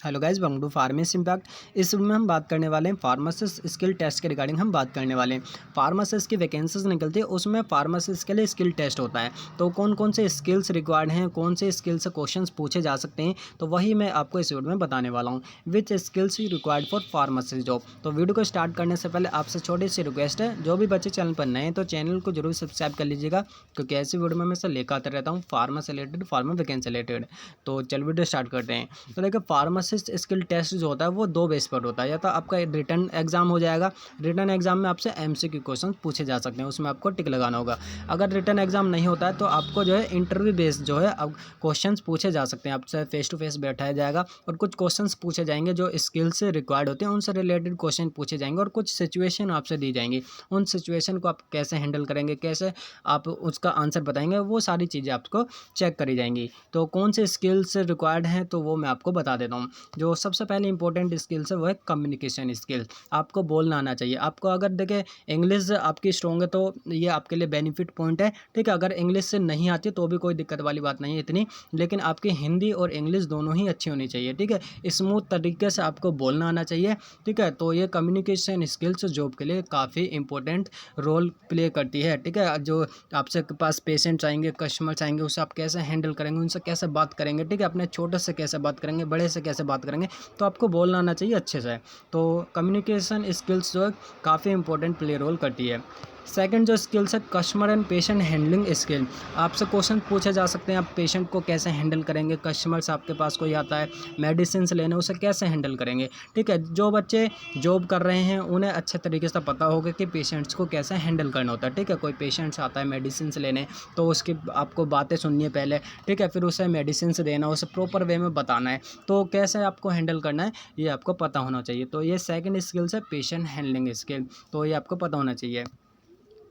Hello guys, welcome to pharmacy impact. इस video में हम बात करने वाले हैं फार्मासिस्ट स्किल टेस्ट के रिगार्डिंग हम बात करने वाले हैं। फार्मासिस्ट की वैकेंसीज निकलती है, उसमें फार्मासिस्ट के लिए स्किल टेस्ट होता है। तो कौन कौन से स्किल्स रिक्वायर्ड हैं, कौन से स्किल से क्वेश्चंस पूछे जा सकते हैं, तो वही मैं आपको इस वीडियो में बताने वाला हूँ। Which skills you required for pharmacist job. तो वीडियो को स्टार्ट करने से पहले आपसे छोटी सी रिक्वेस्ट है, जो भी बच्चे चैनल पर नए हैं तो चैनल को जरूर सब्सक्राइब कर लीजिएगा, क्योंकि ऐसी वीडियो में मैं लेकर आता रहता हूँ फार्मा से रिलेटेड, फार्मा वैकेंसी रिलेटेड। तो चल वीडियो स्टार्ट करते हैं। तो देखिए, फार्मासिस्ट स्किल टेस्ट जो होता है वो दो बेस पर होता है। या तो आपका रिटन एग्जाम हो जाएगा, रिटन एग्जाम में आपसे एमसीक्यू क्वेश्चन पूछे जा सकते हैं, उसमें आपको टिक लगाना होगा। अगर रिटन एग्जाम नहीं होता है तो आपको जो है इंटरव्यू बेस्ड जो है अब क्वेश्चंस पूछे जा सकते हैं, आपसे फेस टू फेस बैठाया जाएगा और कुछ क्वेश्चंस पूछे जाएंगे जो स्किल से रिक्वायर्ड होते हैं, उनसे रिलेटेड क्वेश्चन पूछे जाएंगे और कुछ सिचुएशन आपसे दी जाएंगी। उन सिचुएशन को आप कैसे हैंडल करेंगे, कैसे आप उसका आंसर बताएंगे, वो सारी चीज़ें आपको चेक करी जाएंगी। तो कौन से स्किल्स रिक्वायर्ड हैं तो वो मैं आपको बता देता हूँ। जो सबसे पहले इंपॉर्टेंट स्किल्स है वो है कम्युनिकेशन स्किल। आपको बोलना आना चाहिए। आपको अगर देखें इंग्लिश आपकी स्ट्रॉन्ग है तो ये आपके लिए बेनिफिट पॉइंट है, ठीक है। अगर इंग्लिश से नहीं आती तो भी कोई दिक्कत वाली बात नहीं है इतनी, लेकिन आपकी हिंदी और इंग्लिश दोनों ही अच्छी होनी चाहिए, ठीक है। स्मूथ तरीके से आपको बोलना आना चाहिए, ठीक है। तो ये कम्युनिकेशन स्किल्स जॉब के लिए काफ़ी इंपॉर्टेंट रोल प्ले करती है, ठीक है। जो आपसे पास पेशेंट्स आएंगे, कस्टमर्स आएंगे, उससे आप कैसे हैंडल करेंगे, उनसे कैसे बात करेंगे, ठीक है। अपने छोटे से कैसे बात करेंगे, बड़े से कैसे बात करेंगे, तो आपको बोलना आना चाहिए अच्छे से। तो कम्युनिकेशन स्किल्स जो है काफ़ी इंपॉर्टेंट प्ले रोल करती है। सेकंड जो स्किल्स है customer and patient handling skill. आपसे क्वेश्चन पूछे जा सकते हैं, आप पेशेंट को कैसे हैंडल करेंगे, कस्टमर्स आपके पास कोई आता है मेडिसिन लेने, उसे कैसे हैंडल करेंगे, ठीक है। जो बच्चे जॉब कर रहे हैं उन्हें अच्छे तरीके से पता होगा कि पेशेंट्स को कैसे हैंडल करना होता है, ठीक है। कोई पेशेंट्स आता है मेडिसिन लेने तो उसकी आपको बातें सुननी है पहले, ठीक है, फिर उसे मेडिसिन देना, उसे प्रॉपर वे में बताना है, तो कैसे आपको हैंडल करना है ये आपको पता होना चाहिए। तो ये सेकंड स्किल्स है पेशेंट हैंडलिंग स्किल, तो ये आपको पता होना चाहिए।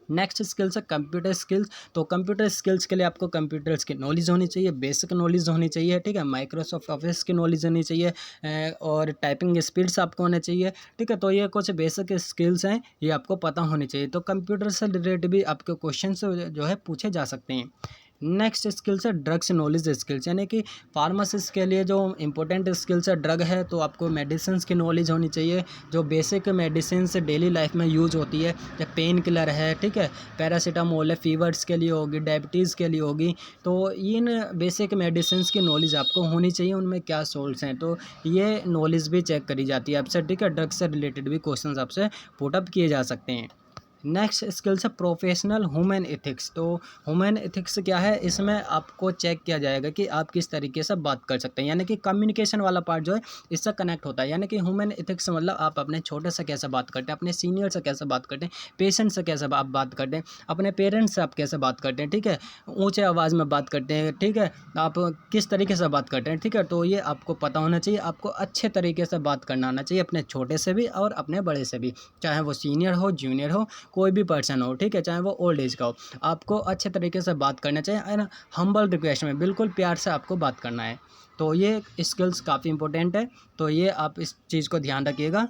नेक्स्ट स्किल्स है कंप्यूटर स्किल्स। तो कंप्यूटर स्किल्स के लिए आपको कंप्यूटर्स की नॉलेज होनी चाहिए, बेसिक नॉलेज होनी चाहिए, ठीक है। माइक्रोसॉफ्ट ऑफिस की नॉलेज होनी चाहिए और टाइपिंग स्पीड्स आपको होने चाहिए, ठीक है। तो ये कुछ बेसिक स्किल्स हैं, ये आपको पता होनी चाहिए। तो कंप्यूटर से रिलेटेड भी आपके क्वेश्चन जो है पूछे जा सकते हैं। नेक्स्ट स्किल्स है ड्रग्स नॉलेज स्किल्स, यानी कि फार्मासिस्ट के लिए जो इंपॉर्टेंट स्किल्स है ड्रग है, तो आपको मेडिसिन की नॉलेज होनी चाहिए। जो बेसिक मेडिसिन डेली लाइफ में यूज होती है, जब पेन किलर है, ठीक है, पैरासीटामोल है, फीवर्स के लिए होगी, डायबिटीज़ के लिए होगी, तो इन बेसिक मेडिसिन की नॉलेज आपको होनी चाहिए, उनमें क्या सोल्स हैं, तो ये नॉलेज भी चेक करी जाती है आपसे, ठीक है। ड्रग्स से रिलेटेड भी क्वेश्चन आपसे पुटअप किए जा सकते हैं। नेक्स्ट स्किल्स है प्रोफेशनल ह्यूमन एथिक्स। तो ह्यूमन एथिक्स क्या है, इसमें आपको चेक किया जाएगा कि आप किस तरीके से बात कर सकते हैं, यानी कि कम्युनिकेशन वाला पार्ट जो है इससे कनेक्ट होता है। यानी कि ह्यूमन एथिक्स मतलब आप अपने छोटे से कैसे बात करते हैं, अपने सीनियर से कैसे बात करते हैं, पेशेंट से कैसे आप बात करते हैं, अपने पेरेंट्स से आप कैसे बात करते हैं, ठीक है, ऊँचे आवाज़ में बात करते हैं, ठीक है, आप किस तरीके से बात करते हैं, ठीक है। तो ये आपको पता होना चाहिए। आपको अच्छे तरीके से बात करना आना चाहिए, अपने छोटे से भी और अपने बड़े से भी, चाहे वो सीनियर हो, जूनियर हो, कोई भी पर्सन हो, ठीक है, चाहे वो ओल्ड एज का हो, आपको अच्छे तरीके से बात करना चाहिए, है ना। हम्बल रिक्वेस्ट में बिल्कुल प्यार से आपको बात करना है। तो ये स्किल्स काफ़ी इंपॉर्टेंट है, तो ये आप इस चीज़ को ध्यान रखिएगा।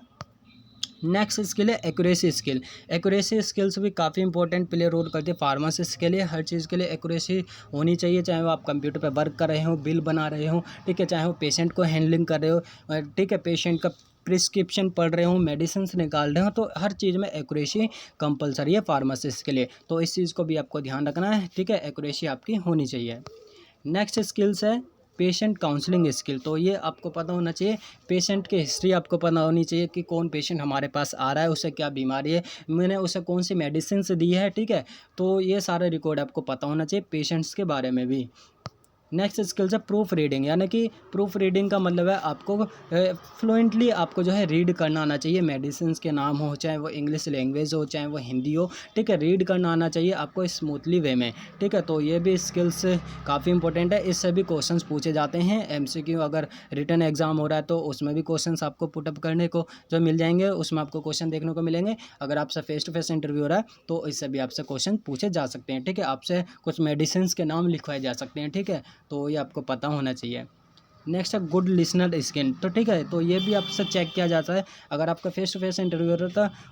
नेक्स्ट स्किल है एक्यूरेसी स्किल। एक्यूरेसी स्किल्स भी काफ़ी इंपॉर्टेंट प्ले रोल करती है फार्मासिस्ट के लिए। हर चीज़ के लिए एक्यूरेसी होनी चाहिए, चाहे वो आप कंप्यूटर पे वर्क कर रहे हो, बिल बना रहे हो, ठीक है, चाहे वो पेशेंट को हैंडलिंग कर रहे हो, ठीक है, पेशेंट का प्रिस्क्रिप्शन पढ़ रहे हो, मेडिसिन निकाल रहे हो, तो हर चीज़ में एक्यूरेसी कंपलसरी है फार्मासिस्ट के लिए। तो इस चीज़ को भी आपको ध्यान रखना है, ठीक है, एक्यूरेसी आपकी होनी चाहिए। नेक्स्ट स्किल्स है पेशेंट काउंसलिंग स्किल। तो ये आपको पता होना चाहिए, पेशेंट की हिस्ट्री आपको पता होनी चाहिए कि कौन पेशेंट हमारे पास आ रहा है, उसे क्या बीमारी है, मैंने उसे कौन सी मेडिसिन दी है, ठीक है। तो ये सारे रिकॉर्ड आपको पता होना चाहिए पेशेंट्स के बारे में भी। नेक्स्ट स्किल्स है प्रूफ रीडिंग, यानी कि प्रूफ रीडिंग का मतलब है आपको फ्लुएंटली आपको जो है रीड करना आना चाहिए। मेडिसिन के नाम हो, चाहे वो इंग्लिश लैंग्वेज हो, चाहे वो हिंदी हो, ठीक है, रीड करना आना चाहिए आपको स्मूथली वे में, ठीक है। तो ये भी स्किल्स काफ़ी इंपॉर्टेंट है, इससे भी क्वेश्चंस पूछे जाते हैं एमसीक्यू। अगर रिटन एग्जाम हो रहा है तो उसमें भी क्वेश्चंस आपको पुटअप करने को जो मिल जाएंगे, उसमें आपको क्वेश्चन देखने को मिलेंगे। अगर आपसे फेस टू फेस इंटरव्यू हो रहा है तो इससे भी आपसे क्वेश्चन पूछे जा सकते हैं, ठीक है। आपसे कुछ मेडिसिन के नाम लिखवाए जा सकते हैं, ठीक है। तो ये आपको पता होना चाहिए। नेक्स्ट है गुड लिसनर स्किल। तो ठीक है, तो ये भी आपसे चेक किया जाता है। अगर आपका फेस टू फेस इंटरव्यू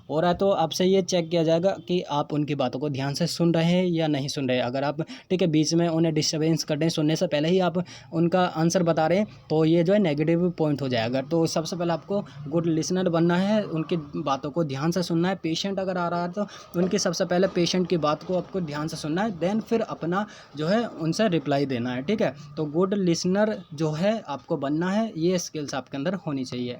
हो रहा है तो आपसे ये चेक किया जाएगा कि आप उनकी बातों को ध्यान से सुन रहे हैं या नहीं सुन रहे हैं। अगर आप ठीक है बीच में उन्हें डिस्टर्बेंस कर रहे हैं, सुनने से पहले ही आप उनका आंसर बता रहे हैं, तो ये जो है नेगेटिव पॉइंट हो जाएगा। तो सबसे पहले आपको गुड लिसनर बनना है, उनकी बातों को ध्यान से सुनना है। पेशेंट अगर आ रहा है तो उनकी सबसे पहले पेशेंट की बात को आपको ध्यान से सुनना है, देन फिर अपना जो है उनसे रिप्लाई देना है। ठीक है, तो गुड लिसनर जो है आपको बनना है, ये स्किल्स आपके अंदर होनी चाहिए।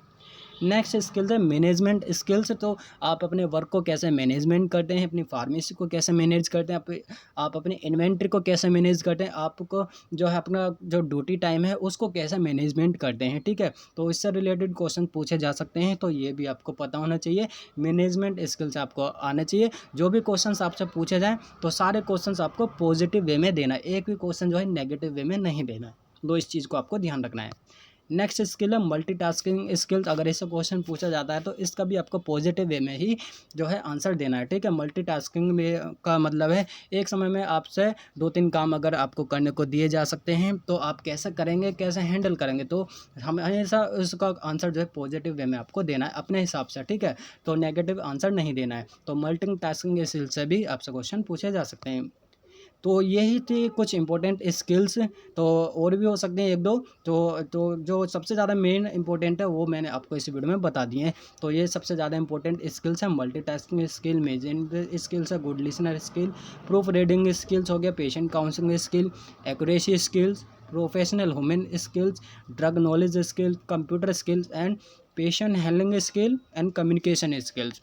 नेक्स्ट स्किल्स है मैनेजमेंट स्किल्स। तो आप अपने वर्क को कैसे मैनेजमेंट करते हैं, अपनी फार्मेसी को कैसे मैनेज करते हैं, आप अपनी इन्वेंट्री को कैसे मैनेज करते हैं, आपको जो है अपना जो ड्यूटी टाइम है उसको कैसे मैनेजमेंट करते हैं। ठीक है, तो इससे रिलेटेड क्वेश्चन पूछे जा सकते हैं, तो ये भी आपको पता होना चाहिए। मैनेजमेंट स्किल्स आपको आना चाहिए। जो भी क्वेश्चन आपसे पूछे जाएँ तो सारे क्वेश्चन आपको पॉजिटिव वे में देना है, एक भी क्वेश्चन जो है नेगेटिव वे में नहीं देना है। तो इस चीज़ को आपको ध्यान रखना है। नेक्स्ट स्किल है मल्टीटास्किंग स्किल्स। अगर इससे क्वेश्चन पूछा जाता है तो इसका भी आपको पॉजिटिव वे में ही जो है आंसर देना है। ठीक है, मल्टीटास्किंग में का मतलब है एक समय में आपसे 2-3 काम अगर आपको करने को दिए जा सकते हैं तो आप कैसे करेंगे, कैसे हैंडल करेंगे। तो हमेशा उसका आंसर जो है पॉजिटिव वे में आपको देना है अपने हिसाब से। ठीक है, तो नेगेटिव आंसर नहीं देना है। तो मल्टीटास्किंग स्किल से भी आपसे क्वेश्चन पूछे जा सकते हैं। तो यही थी कुछ इंपॉर्टेंट स्किल्स। तो और भी हो सकते हैं एक दो, तो जो सबसे ज़्यादा मेन इंपॉर्टेंट है वो मैंने आपको इस वीडियो में बता दिए हैं। तो ये सबसे ज़्यादा इंपॉर्टेंट स्किल्स हैं। मल्टीटास्किंग स्किल, मैनेजमेंट स्किल्स है, good listener skill, proof reading skills हो गया, patient counselling skill, accuracy skills, professional human skills, drug knowledge skill, computer skills and patient handling skill and communication skills.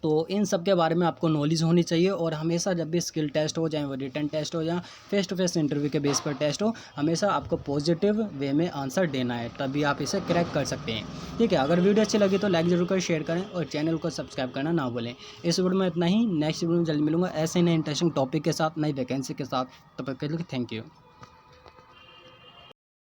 तो इन सब के बारे में आपको नॉलेज होनी चाहिए। और हमेशा जब भी स्किल टेस्ट हो, चाहे वो रिटन टेस्ट हो या फेस टू फेस इंटरव्यू के बेस पर टेस्ट हो, हमेशा आपको पॉजिटिव वे में आंसर देना है, तभी आप इसे क्रैक कर सकते हैं। ठीक है, अगर वीडियो अच्छी लगी तो लाइक जरूर करें, शेयर करें और चैनल को सब्सक्राइब करना ना भूलें। इस वीडियो में इतना ही, नेक्स्ट वीडियो में जल्द मिलूंगा ऐसे ही नए इंटरेस्टिंग टॉपिक के साथ, नई वैकेंसी के साथ। तब तक के लिए थैंक यू।